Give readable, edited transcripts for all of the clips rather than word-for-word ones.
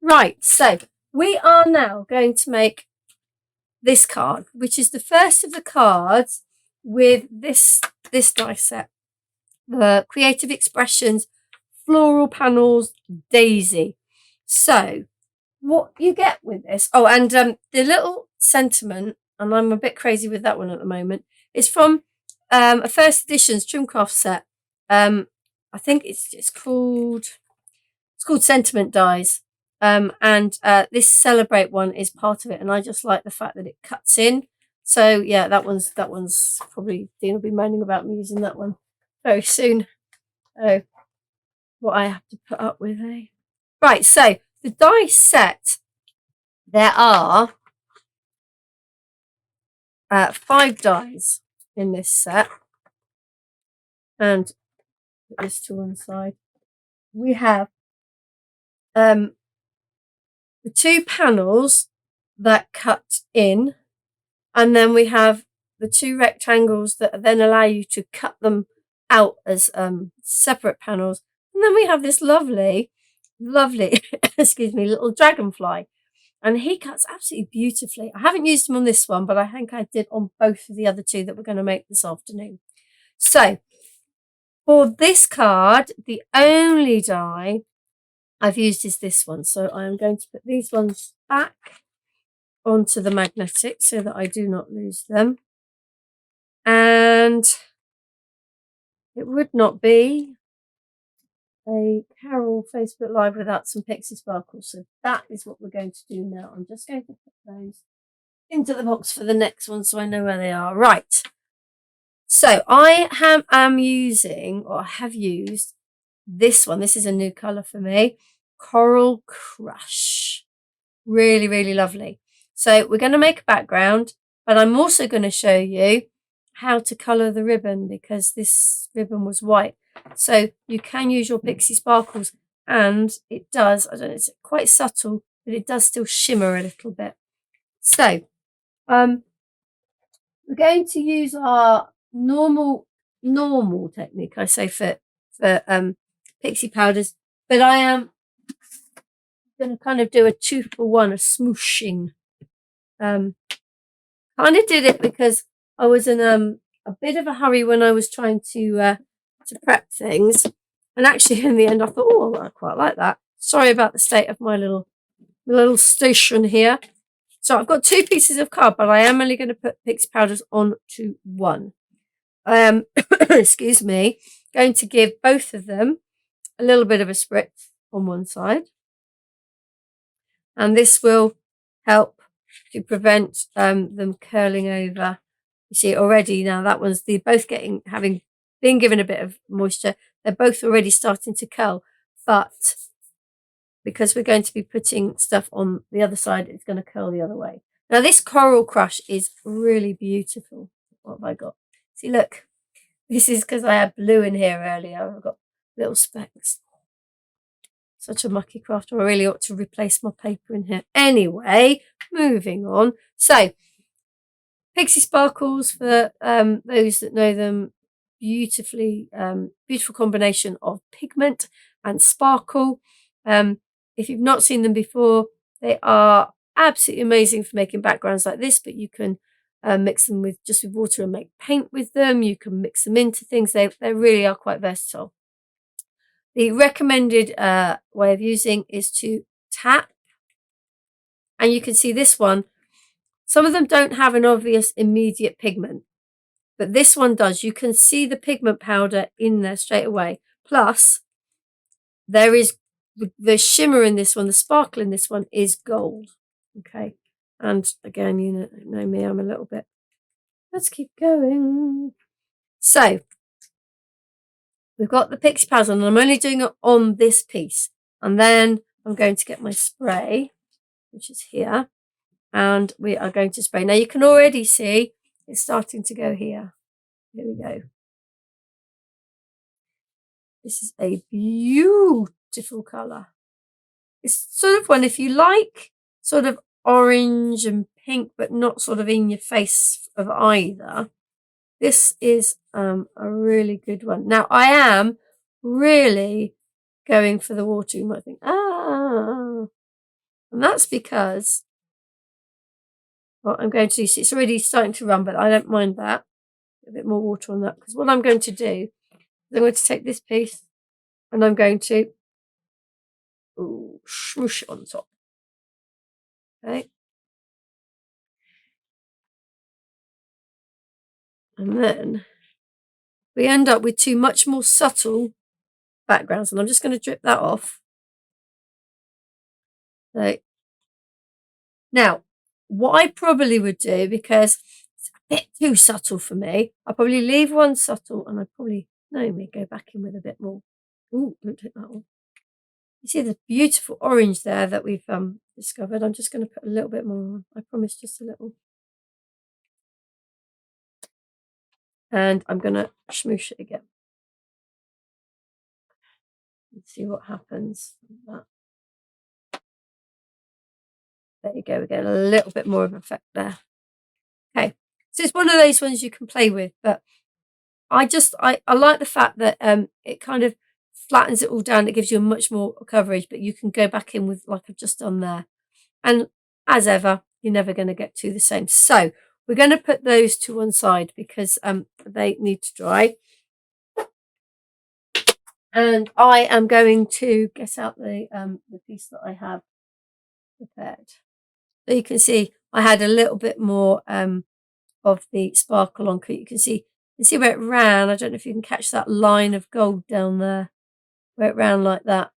Right, so we are now going to make this card, which is the first of the cards with this die set, the Creative Expressions Floral Panels Daisy. So what you get with this, oh, and the little sentiment, and I'm a bit crazy with that one at the moment, is from a first edition's Trimcraft set. I think it's called Sentiment Dies. And this Celebrate one is part of it, and I just like the fact that it cuts in. So yeah, that one's probably, Dean will be moaning about me using that one very soon. Oh, what I have to put up with, eh? Right, so the die set, there are 5 dies in this set, and put this to one side. We have the 2 panels that cut in, and then we have the 2 rectangles that then allow you to cut them out as separate panels. And then we have this lovely excuse me, little dragonfly, and he cuts absolutely beautifully. I haven't used him on this one, but I think I did on both of the other 2 that we're going to make this afternoon. So for this card, the only die I've used is this one. So I am going to put these ones back onto the magnetic so that I do not lose them. And it would not be a Carole Facebook Live without some pixie sparkles. So that is what we're going to do now. I'm just going to put those into the box for the next one so I know where they are. Right. So I am using, or have used, this one. This is a new colour for me. Coral Crush. Really, really lovely. So we're going to make a background, but I'm also going to show you how to colour the ribbon, because this ribbon was white. So you can use your pixie sparkles, and it does, I don't know, it's quite subtle, but it does still shimmer a little bit. So we're going to use our normal technique, I say, for pixie powders, but I am going to kind of do a 2-for-1, a smooshing. Kind of did it because I was in a bit of a hurry when I was trying to prep things, and actually in the end I thought, oh, I quite like that. Sorry about the state of my little station here. So I've got 2 pieces of card, but I am only going to put pixie powders onto one. Excuse me. Going to give both of them a little bit of a spritz on one side, and this will help to prevent them curling over. You see already now that one's, they're both having been given a bit of moisture. They're both already starting to curl, but because we're going to be putting stuff on the other side, it's going to curl the other way. Now this Coral Crush is really beautiful. What have I got? See, look, this is because I had blue in here earlier. I've got little specks. Such a mucky craft. I really ought to replace my paper in here. Anyway, moving on. So pixie sparkles, for those that know them, beautiful combination of pigment and sparkle. If you've not seen them before, they are absolutely amazing for making backgrounds like this, but you can mix them with water and make paint with them. You can mix them into things. They really are quite versatile. The recommended way of using is to tap, and you can see this one. Some of them don't have an obvious immediate pigment, but this one does. You can see the pigment powder in there straight away. Plus, there is the shimmer in this one, the sparkle in this one is gold. Okay, and again, you know me, I'm a little bit. Let's keep going. So we've got the pixie powder, and I'm only doing it on this piece, and then I'm going to get my spray, which is here. And we are going to spray. Now you can already see it's starting to go here. Here we go. This is a beautiful colour. It's sort of one, if you like, sort of orange and pink, but not sort of in your face of either. This is a really good one. Now I am really going for the water. You might think, And that's because what I'm going to do, see, it's already starting to run, but I don't mind that. A bit more water on that, because what I'm going to do is I'm going to take this piece and I'm going to smoosh it on top. Okay. And then we end up with two much more subtle backgrounds, and I'm just going to drip that off. So now, what I probably would do, because it's a bit too subtle for me, I'll probably leave one subtle, and I probably may go back in with a bit more. Oh, don't take that one. You see the beautiful orange there that we've discovered. I'm just going to put a little bit more on. I promise, just a little. And I'm going to smoosh it again. Let's see what happens. There you go. We get a little bit more of an effect there. Okay, so it's one of those ones you can play with, but I like the fact that it kind of flattens it all down. It gives you a much more coverage, but you can go back in with like I've just done there. And as ever, you're never going to get two the same. So we're going to put those to one side because they need to dry. And I am going to get out the piece that I have prepared. So you can see I had a little bit more of the sparkle on. You can see where it ran. I don't know if you can catch that line of gold down there, where it ran like that.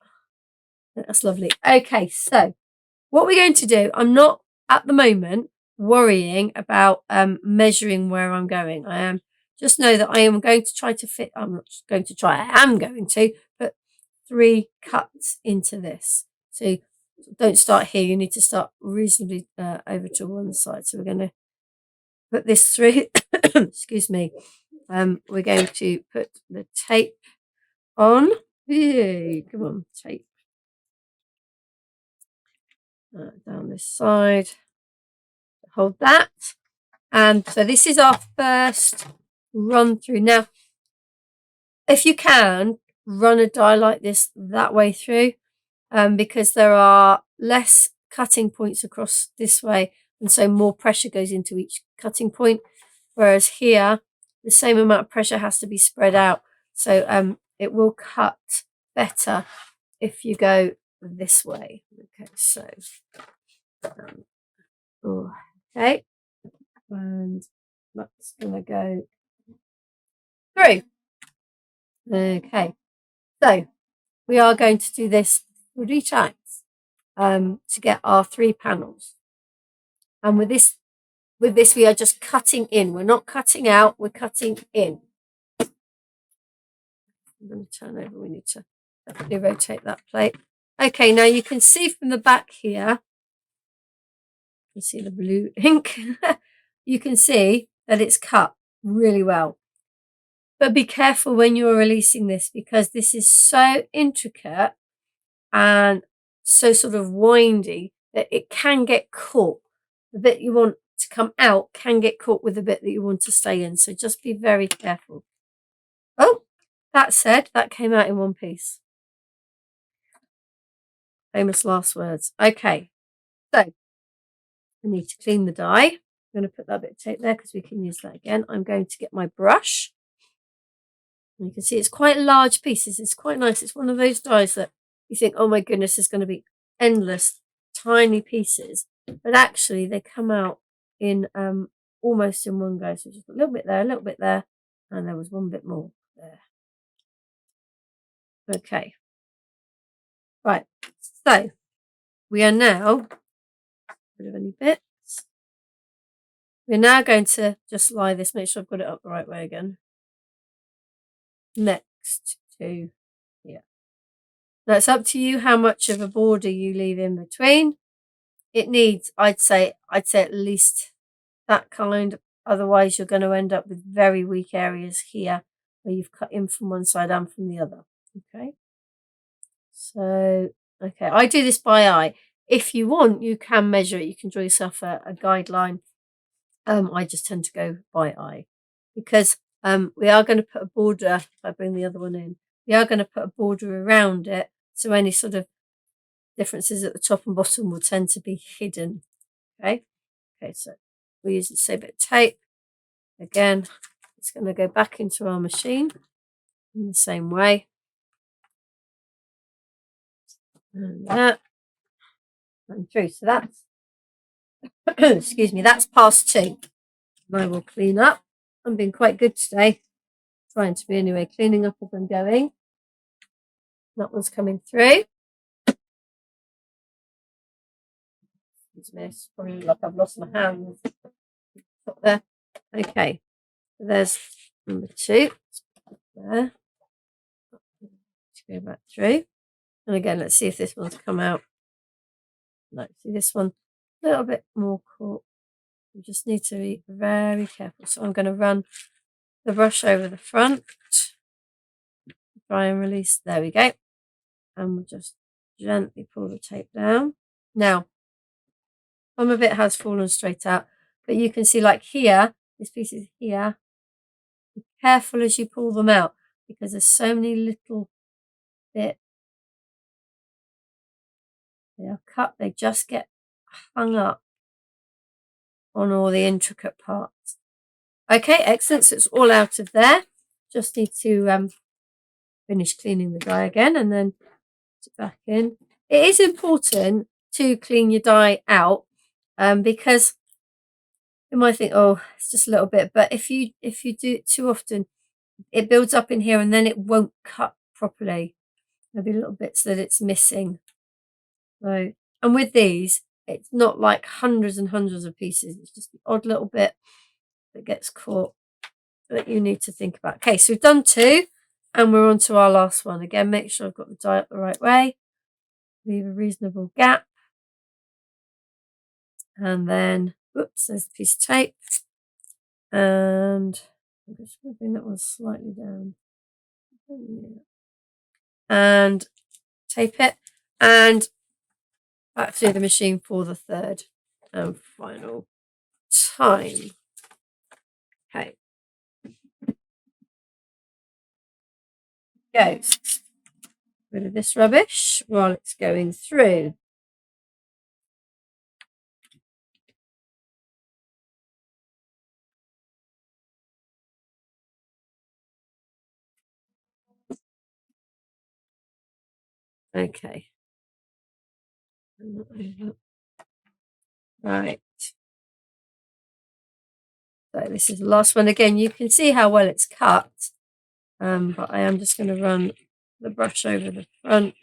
That's lovely. Okay, so what we're going to do, I'm not at the moment worrying about measuring where I'm going. I am just know that I am going to try to fit, I'm not just going to try, I am going to put 3 cuts into this. So don't start here, you need to start reasonably over to one side. So we're going to put this through, excuse me, we're going to put the tape on. Yay, come on, tape. Down this side, hold that. And so this is our first run through. Now, if you can, run a die like this that way through, because there are less cutting points across this way, and so more pressure goes into each cutting point. Whereas here, the same amount of pressure has to be spread out. So it will cut better if you go this way. Okay, so okay, and that's gonna go through. Okay, so we are going to do this 3 times to get our 3 panels. And with this we are just cutting in. We're not cutting out, we're cutting in. I'm going to turn over. We need to definitely rotate that plate. Okay, now you can see from the back here, you can see the blue ink. You can see that it's cut really well. But be careful when you're releasing this, because this is so intricate and so sort of windy that it can get caught. The bit you want to come out can get caught with the bit that you want to stay in. So just be very careful. Oh, that said, that came out in one piece. Famous last words. Okay, so I need to clean the die. I'm going to put that bit of tape there because we can use that again. I'm going to get my brush. And you can see it's quite large pieces. It's quite nice. It's one of those dies that you think, oh my goodness, there's going to be endless tiny pieces. But actually they come out in almost in one go. So just a little bit there, a little bit there. And there was one bit more there. Okay. Right. So we are now, rid of any bits. We're now going to just lie this, make sure I've got it up the right way again. Next to here. Now it's up to you how much of a border you leave in between. It needs, I'd say at least that kind. Otherwise you're going to end up with very weak areas here where you've cut in from one side and from the other. Okay. So, okay, I do this by eye. If you want, you can measure it. You can draw yourself a guideline. I just tend to go by eye because we are going to put a border. If I bring the other one in, we are going to put a border around it. So any sort of differences at the top and bottom will tend to be hidden. Okay, so we use the same bit of tape. Again, it's going to go back into our machine in the same way. And that. And through. So that's, excuse me, that's past 2. And I will clean up. I'm being quite good today. Trying to be anyway, cleaning up as I'm going. That one's coming through. Excuse me, it's probably like I've lost my hands. Up there. Okay, so there's number 2. There. Let's go back through. And again, let's see if this one's come out. No, see this one a little bit more caught. You just need to be very careful. So I'm going to run the brush over the front. Try and release. There we go. And we'll just gently pull the tape down. Now, some of it has fallen straight out, but you can see like here, this piece is here. Be careful as you pull them out because there's so many little bits. They are cut, they just get hung up on all the intricate parts. Okay, excellent. So it's all out of there. Just need to finish cleaning the die again and then put it back in. It is important to clean your die out because you might think, oh, it's just a little bit, but if you do it too often, it builds up in here and then it won't cut properly. There'll be little bits that it's missing. So, and with these, it's not like hundreds and hundreds of pieces. It's just the odd little bit that gets caught that you need to think about. Okay, so we've done 2 and we're on to our last one. Again, make sure I've got the die up the right way. Leave a reasonable gap. And then, whoops, there's a piece of tape. And I'm just going to bring that one slightly down. And tape it. And back through the machine for the 3rd and final time. Okay. Goes. Rid of this rubbish while it's going through. Okay. Right. So this is the last one. Again, you can see how well it's cut. But I am just going to run the brush over the front.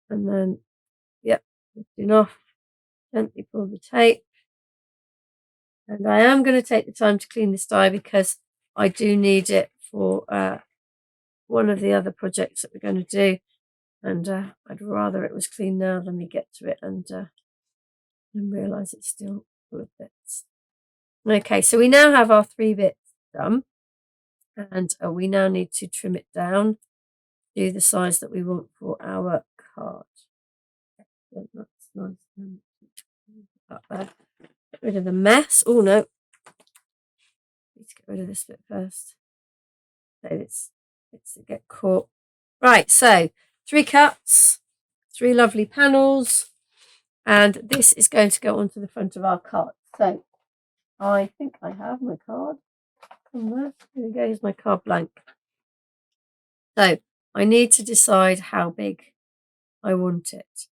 And then, yep, lifting off. Gently pull the tape. And I am going to take the time to clean this die because I do need it for one of the other projects that we're going to do. And I'd rather it was clean now than we get to it and realise it's still full of bits. Okay, so we now have our 3 bits done. And we now need to trim it down to the size that we want for our card. That's nice. Up there. Get rid of the mess. Oh no. Need to get rid of this bit first. So it's to get caught. Right, so 3 cuts, 3 lovely panels, and this is going to go onto the front of our card. So I think I have my card somewhere. Here we go, here's my card blank. So I need to decide how big I want it.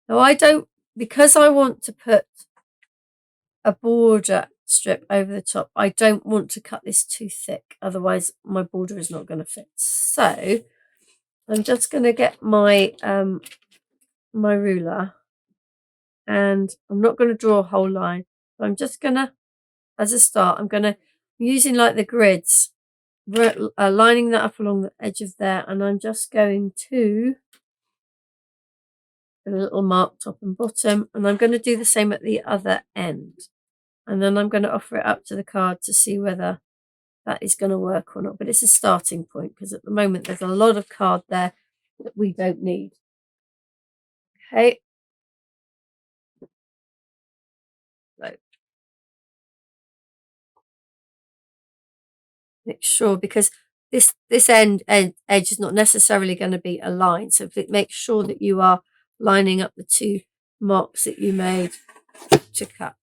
Now I don't, because I want to put a border strip over the top, I don't want to cut this too thick, otherwise my border is not going to fit. So I'm just going to get my my ruler, and I'm not going to draw a whole line. I'm just going to, as a start, I'm using like the grids, lining that up along the edge of there, and I'm just going to put a little mark top and bottom, and I'm going to do the same at the other end. And then I'm going to offer it up to the card to see whether that is going to work or not. But it's a starting point because at the moment there's a lot of card there that we don't need. Okay. So make sure, because this edge is not necessarily going to be aligned. So make sure that you are lining up the two marks that you made to cut.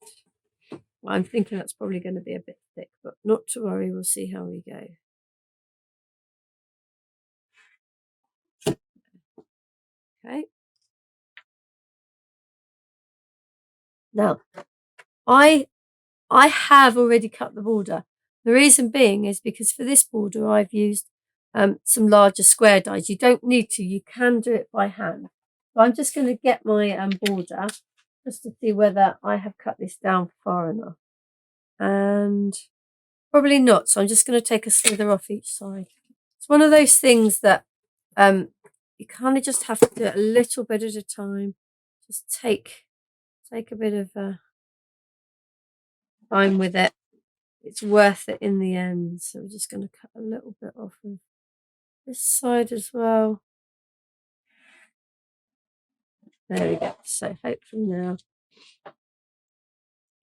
I'm thinking that's probably going to be a bit thick, but not to worry, we'll see how we go. Okay. Now, I have already cut the border. The reason being is because for this border I've used some larger square dies. You don't need to, you can do it by hand. So I'm just going to get my border just to see whether I have cut this down far enough. And probably not, so I'm just going to take a slither off each side. It's one of those things that you kind of just have to do it a little bit at a time. Just take a bit of time with it. It's worth it in the end. So we're just going to cut a little bit off of this side as well. There we go. So hopefully now.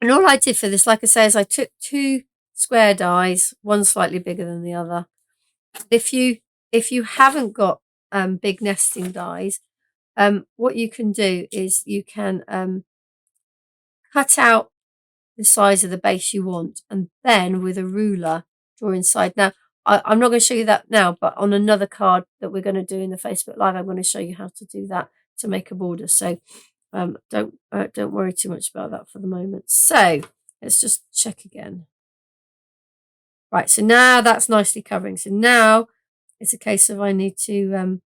And all I did for this, like I say, is I took two square dies, one slightly bigger than the other. If you haven't got big nesting dies, what you can do is you can cut out the size of the base you want, and then with a ruler draw inside. Now, I'm not going to show you that now, but on another card that we're going to do in the Facebook Live, I'm going to show you how to do that to make a border. So don't worry too much about that for the moment. So let's just check again. Right, so now that's nicely covering. So now it's a case of I need to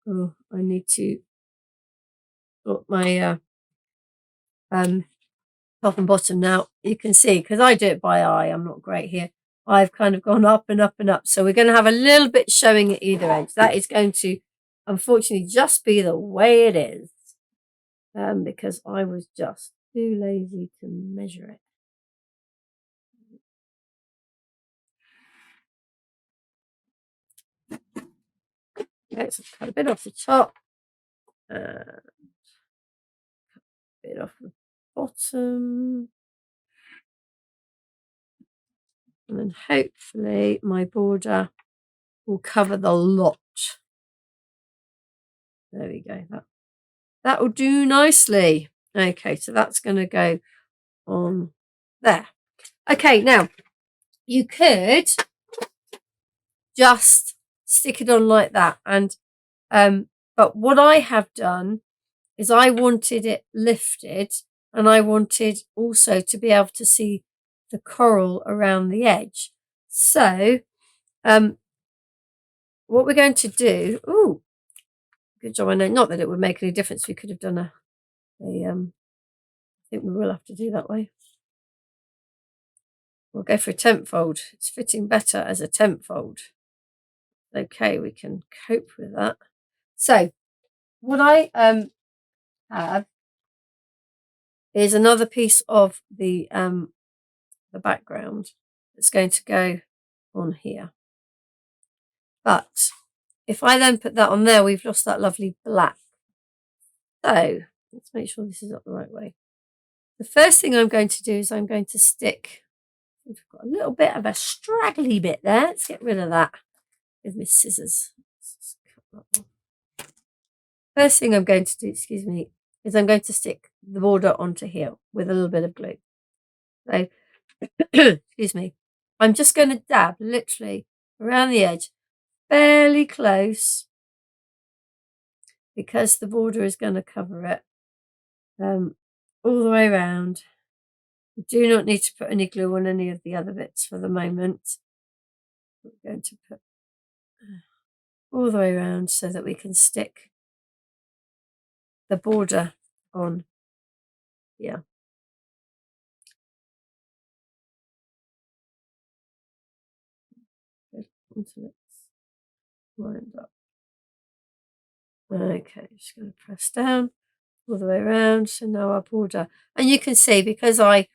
put my top and bottom. Now you can see, because I do it by eye, I'm not great here, I've kind of gone up and up and up, so we're going to have a little bit showing at either edge. That is going to unfortunately just be the way it is, because I was just too lazy to measure it. Okay, so cut a bit off the top, a bit off the bottom, and then hopefully my border will cover the lot. There we go. That will do nicely. Okay, so that's going to go on there. Okay, now you could just stick it on like that, and but what I have done is I wanted it lifted, and I wanted also to be able to see the coral around the edge. So what we're going to do, ooh, good job. I know, not that it would make any difference, we could have done I think we will have to do that way. We'll go for a tent fold. It's fitting better as a tent fold. Okay, we can cope with that. So what I have is another piece of the background that's going to go on here. But if I then put that on there, we've lost that lovely black. So let's make sure this is up the right way. The first thing I'm going to do is I'm going to stick, we've got a little bit of a straggly bit there. Let's get rid of that with my scissors. Let's cut that off. First thing I'm going to do, excuse me, is I'm going to stick the border onto here with a little bit of glue. So, excuse me, I'm just going to dab literally around the edge, fairly close, because the border is going to cover it all the way around. You do not need to put any glue on any of the other bits for the moment. We're going to put all the way around so that we can stick the border on here. Good, until it's lined up. Okay, just going to press down all the way around. So now our border, and you can see, because I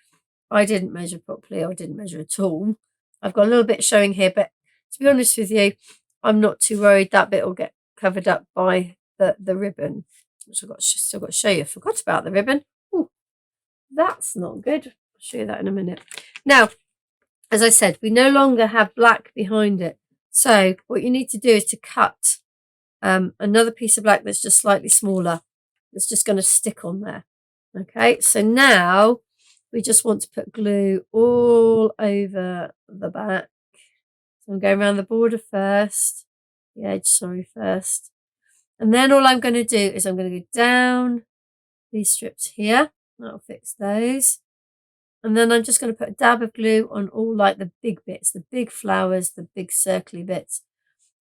didn't measure properly, or didn't measure at all, I've got a little bit showing here, but to be honest with you, I'm not too worried. That bit will get covered up by the ribbon, which I've still got to show you. I forgot about the ribbon. Ooh, that's not good. I'll show you that in a minute. Now, as I said, we no longer have black behind it. So what you need to do is to cut another piece of black that's just slightly smaller. that's just going to stick on there. Okay, so now we just want to put glue all over the back. So I'm going around the border first, the edge, sorry, first. And then all I'm going to do is I'm going to go down these strips here. That'll fix those. And then I'm just going to put a dab of glue on all like the big bits, the big flowers, the big circly bits.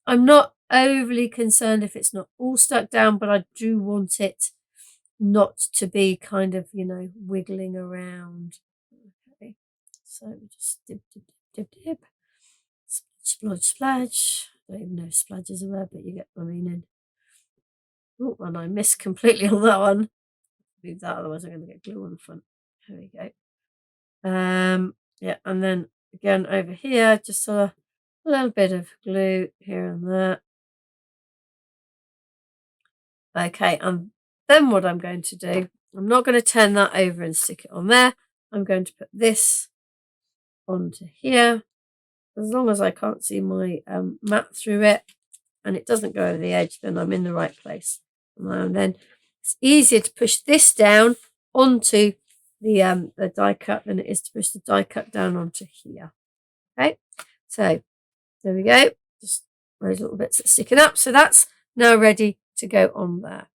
I'm not overly concerned if it's not all stuck down, but I do want it not to be kind of, you know, wiggling around. Okay, so we just dip, dip, dip, dip, dip. Splodge, splodge. I don't even know if splodge is a word, but you get my meaning. Oh, and I missed completely on that one. Move that, otherwise I'm going to get glue on the front. There we go. Yeah, and then again over here, just a little bit of glue here and there. Okay, and then what I'm going to do, I'm not going to turn that over and stick it on there. I'm going to put this onto here. As long as I can't see my mat through it and it doesn't go over the edge, then I'm in the right place. And then it's easier to push this down onto the die cut than it is to push the die cut down onto here. Okay, so there we go. Just those little bits that are sticking up. So that's now ready to go on there.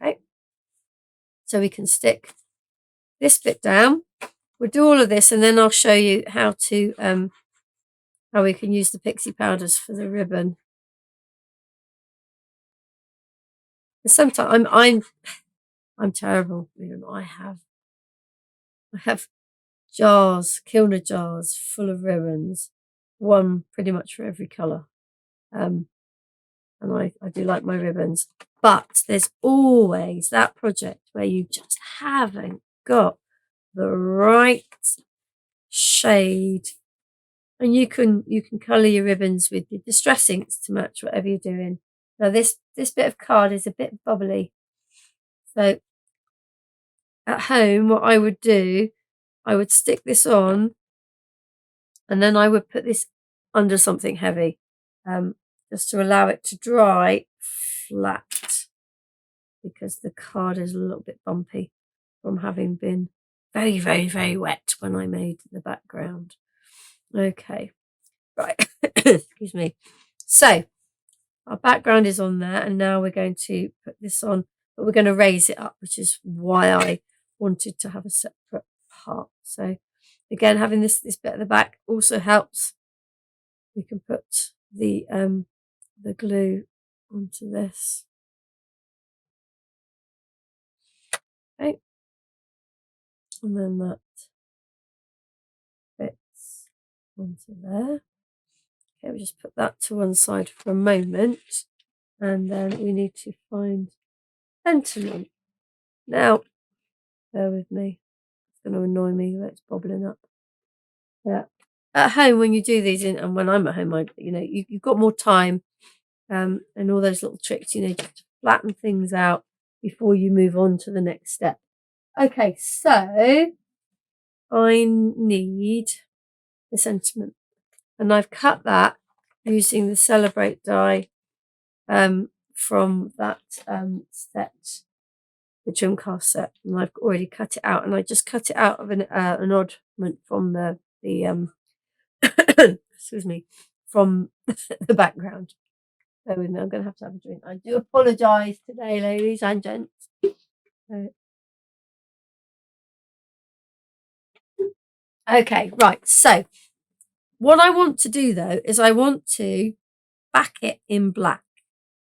Okay, so we can stick this bit down. We'll do all of this, and then I'll show you how to how we can use the pixie powders for the ribbon. Sometimes I'm terrible. You know, I have jars, Kilner jars full of ribbons, one pretty much for every colour. And I do like my ribbons, but there's always that project where you just haven't got the right shade, and you can colour your ribbons with your distress inks to match whatever you're doing. Now this bit of card is a bit bubbly, so at home what I would do, I would stick this on and then I would put this under something heavy, just to allow it to dry flat, because the card is a little bit bumpy from having been very, very, very wet when I made the background. Okay, right, excuse me. So our background is on there, and now we're going to put this on, but we're going to raise it up, which is why I wanted to have a separate part. So again, having this bit at the back also helps. We can put the glue onto this. Okay, and then that fits onto there. Okay, we just put that to one side for a moment, and then we need to find sentiment. Now, bear with me. It's going to annoy me that it's bobbling up. Yeah. At home, when you do these, and when I'm at home, you've got more time, and all those little tricks, you have to flatten things out before you move on to the next step. Okay, so I need the sentiment, and I've cut that using the Celebrate die from that set, the Dreamcast set, and I've already cut it out, and I just cut it out of an oddment from the excuse me, from the background. Bear with me, I'm going to have a drink. I do apologise today, ladies and gents. Okay, right. So what I want to do though is I want to back it in black,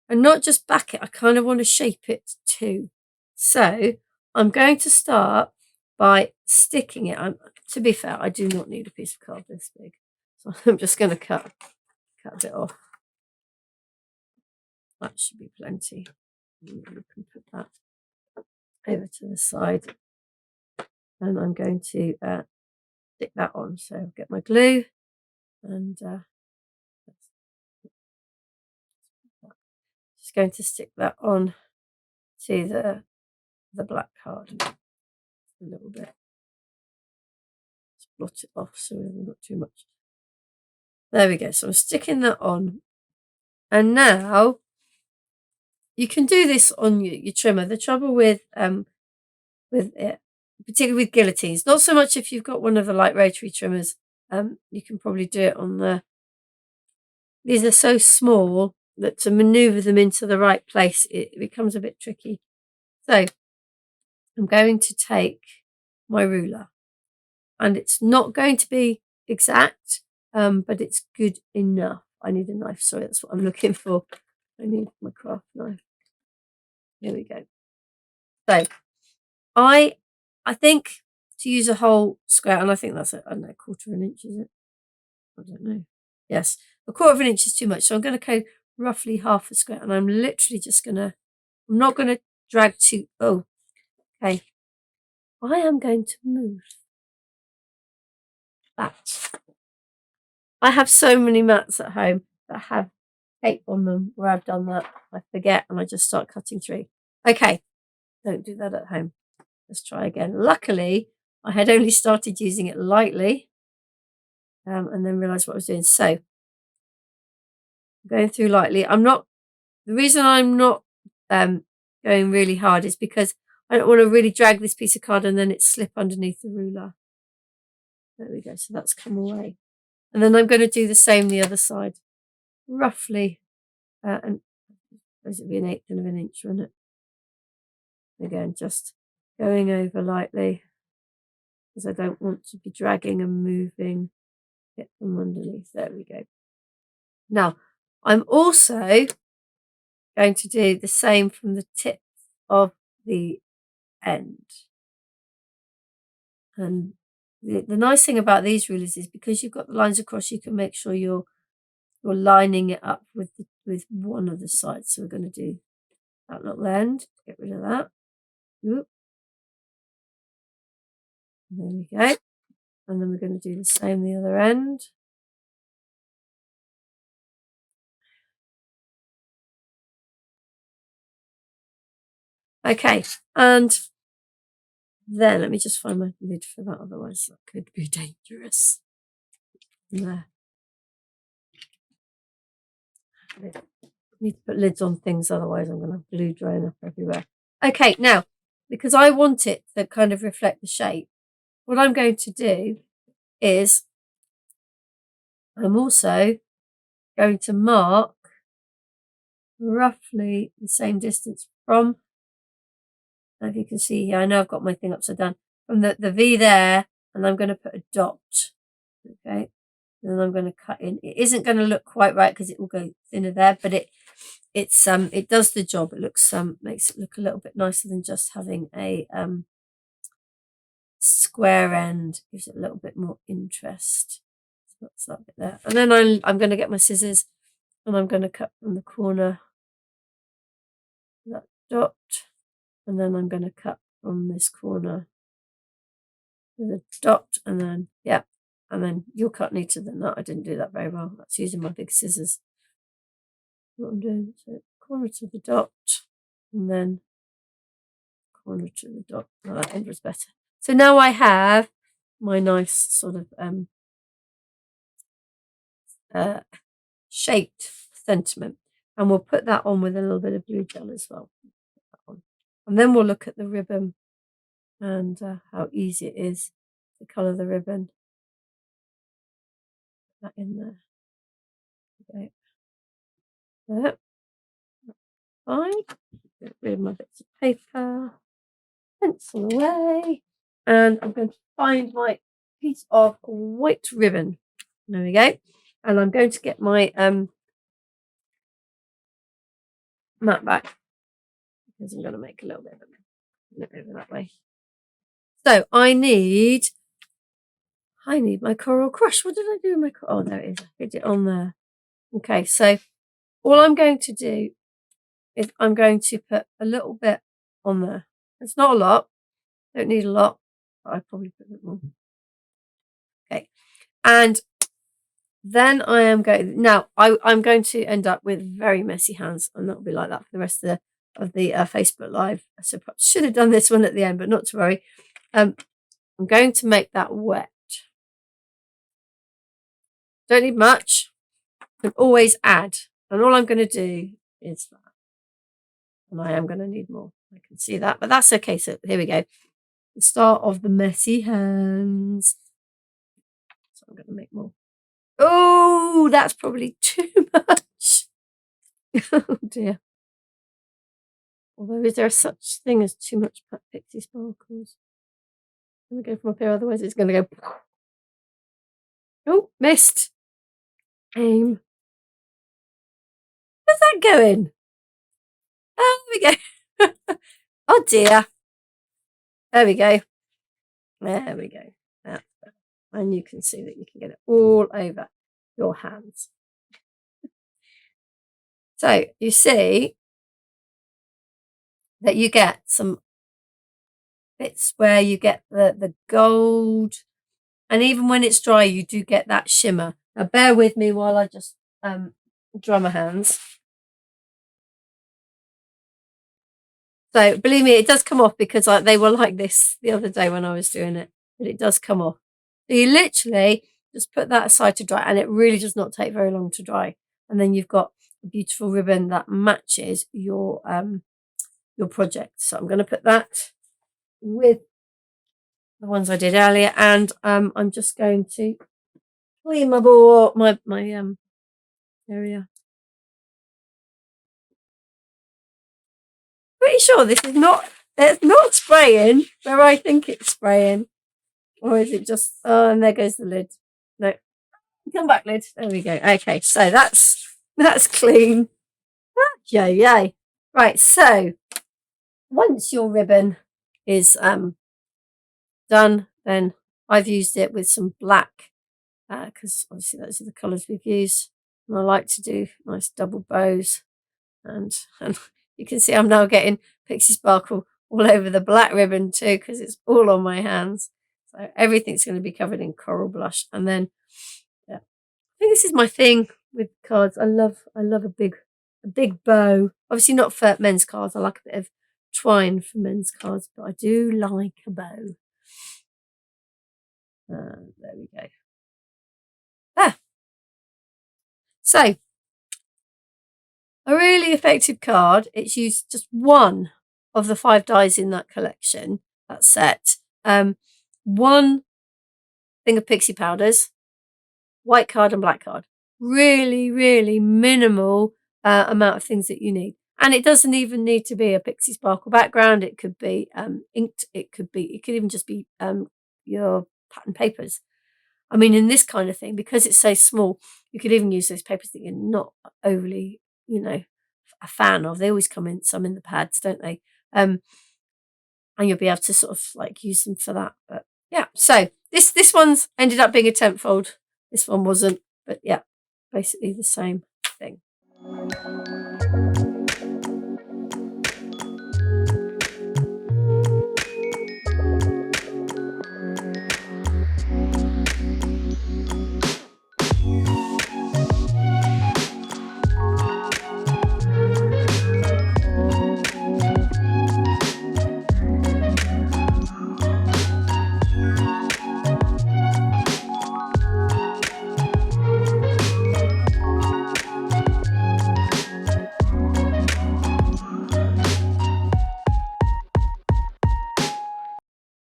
and not just back it, I kind of want to shape it too. So I'm going to start by sticking it. To be fair, I do not need a piece of card this big, so I'm just going to cut a bit off. That should be plenty. You can put that over to the side, and I'm going to stick that on. So I'll get my glue and just going to stick that on to the black card a little bit. Just blot it off so we haven't got too much. There we go. So I'm sticking that on, and now you can do this on your trimmer. The trouble with it, particularly with guillotines, not so much if you've got one of the light rotary trimmers. You can probably do it on the. These are so small that to maneuver them into the right place, it becomes a bit tricky. So I'm going to take my ruler, and it's not going to be exact, but it's good enough. I need a knife. Sorry, that's what I'm looking for. I need my craft knife. Here we go. So I think to use a whole square, and I think that's I don't know, 1/4 of an inch, is it? I don't know. Yes, 1/4 of an inch is too much, so I'm going to go roughly half a square, and I'm literally just gonna. I'm not going to drag too. Oh, okay. I am going to move that. I have so many mats at home that have tape on them where I've done that. I forget and I just start cutting through. Okay, don't do that at home. Let's try again. Luckily, I had only started using it lightly and then realised what I was doing. So, going through lightly. The reason I'm not going really hard is because I don't want to really drag this piece of card and then it slip underneath the ruler. There we go. So that's come away. And then I'm going to do the same the other side. Roughly, and suppose it'd be 1/8 of an inch, wouldn't it? Again, just going over lightly because I don't want to be dragging and moving it from underneath. There we go. Now, I'm also going to do the same from the tip of the end. And the nice thing about these rulers is because you've got the lines across, you can make sure you're lining it up with one of the sides. So we're going to do that little end. Get rid of that. Oop. There we go. And then we're going to do the same the other end. Okay, and then let me just find my lid for that, otherwise that could be dangerous. There. I need to put lids on things, otherwise I'm going to have glue drying up everywhere. Okay, now, because I want it to kind of reflect the shape, what I'm going to do is I'm also going to mark roughly the same distance from, if you can see here, I know I've got my thing upside down, from the V there, and I'm going to put a dot. Okay, and then I'm going to cut in. It isn't going to look quite right because it will go thinner there, but it does the job. It looks makes it look a little bit nicer than just having a square end. Gives it a little bit more interest. So that's that bit there. And then I'm going to get my scissors and I'm going to cut from the corner that dot, and then I'm going to cut from this corner with a dot, and then yeah, and then you'll cut neater than that. I didn't do that very well. That's using my big scissors. What I'm doing, so corner to the dot, and then corner to the dot. Oh, that end was better. So now I have my nice sort of shaped sentiment, and we'll put that on with a little bit of glue gel as well. And then we'll look at the ribbon and how easy it is to colour the ribbon. Put that in there. Okay. There. Fine. Get rid of my bits of paper. Pencil away. And I'm going to find my piece of white ribbon. There we go. And I'm going to get my mat back because I'm going to make a little bit of it over that way. So I need my coral crush. What did I do with my coral? Oh, there it is. I put it on there. Okay, so all I'm going to do is I'm going to put a little bit on there. It's not a lot. Don't need a lot, but I probably put a bit more. Okay, and then I am going. Now I'm going to end up with very messy hands, and that'll be like that for the rest of the Facebook Live. So I should have done this one at the end, but not to worry. I'm going to make that wet. Don't need much. You can always add, and all I'm going to do is that. And I am going to need more. I can see that, but that's okay. So here we go. The start of the messy hands. So I'm going to make more. Oh, that's probably too much. Oh dear. Although, is there such thing as too much pixie sparkles? I'm going to go from up here, otherwise it's going to go. Oh, missed. Aim. Where's that going? Oh, there we go. Oh dear. There we go. There we go. That's better. And you can see that you can get it all over your hands. So you see that you get some bits where you get the gold, and even when it's dry you do get that shimmer. Now bear with me while I just dry my hands. So believe me, it does come off, because they were like this the other day when I was doing it, but it does come off. So you literally just put that aside to dry, and it really does not take very long to dry. And then you've got a beautiful ribbon that matches your project. So I'm going to put that with the ones I did earlier, and I'm just going to clean my board, my area. Pretty sure this is not, it's not spraying where I think it's spraying. Or is it just, oh, and there goes the lid. No, come back, lid. There we go. Okay, so that's clean. Yay, yay. Right, so once your ribbon is done, then I've used it with some black, because obviously those are the colours we've used. And I like to do nice double bows. And you can see I'm now getting pixie sparkle all over the black ribbon too, because it's all on my hands. So everything's going to be covered in coral blush. And then, yeah, I think this is my thing with cards. I love a big bow. Obviously not for men's cards. I like a bit of twine for men's cards, but I do like a bow. There we go. Ah. So a really effective card. It's used just one of the 5 dies in that collection, that set. One thing of pixie powders, white card and black card. Really, really minimal amount of things that you need. And it doesn't even need to be a pixie sparkle background. It could be inked. It could even just be your pattern papers. I mean, in this kind of thing, because it's so small, you could even use those papers that you're not overly, a fan of. They always come in some in the pads, don't they? And you'll be able to sort of like use them for that. But yeah, so this one's ended up being a 10th fold. This one wasn't, but yeah, basically the same thing.